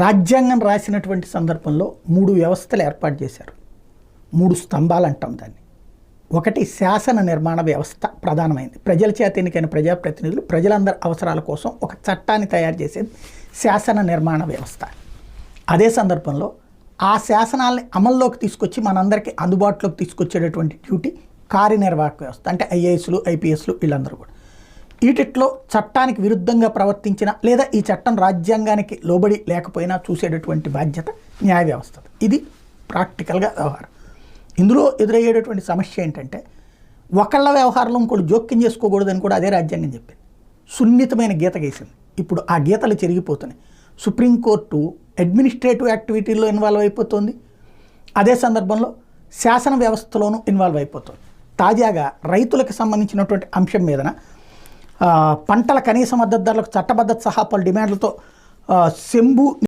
రాజ్యాంగం రాసినటువంటి సందర్భంలో 3 వ్యవస్థలు ఏర్పాటు చేశారు. 3 స్తంభాలు అంటాం దాన్ని. ఒకటి శాసన నిర్మాణ వ్యవస్థ ప్రధానమైంది. ప్రజల చేత ఎన్నికైన ప్రజాప్రతినిధులు ప్రజలందరి అవసరాల కోసం ఒక చట్టాన్ని తయారు చేసేది శాసన నిర్మాణ వ్యవస్థ. అదే సందర్భంలో ఆ శాసనాల్ని అమల్లోకి తీసుకొచ్చి మనందరికీ అందుబాటులోకి తీసుకొచ్చేటటువంటి డ్యూటీ కార్యనిర్వాహక వ్యవస్థ, అంటే ఐఏఎస్లు ఐపీఎస్లు వీళ్ళందరూ కూడా. వీటిలో చట్టానికి విరుద్ధంగా ప్రవర్తించిన లేదా ఈ చట్టం రాజ్యాంగానికి లోబడి లేకపోయినా చూసేటటువంటి బాధ్యత న్యాయ వ్యవస్థ. ఇది ప్రాక్టికల్గా వ్యవహారం. ఇందులో ఎదురయ్యేటటువంటి సమస్య ఏంటంటే ఒకళ్ళ వ్యవహారంలో ఇంకోటి జోక్యం చేసుకోకూడదని కూడా అదే రాజ్యాంగం చెప్పింది. సున్నితమైన గీత గీసింది. ఇప్పుడు ఆ గీతలు చెరిగిపోతున్నాయి. సుప్రీంకోర్టు అడ్మినిస్ట్రేటివ్ యాక్టివిటీల్లో ఇన్వాల్వ్ అయిపోతుంది. అదే సందర్భంలో శాసన వ్యవస్థలోనూ ఇన్వాల్వ్ అయిపోతుంది. తాజాగా రైతులకు సంబంధించినటువంటి అంశం మీదన పంటల కనీస మద్దతు ధరలకు చట్టబద్ధత సహా పలు డిమాండ్లతో శంభు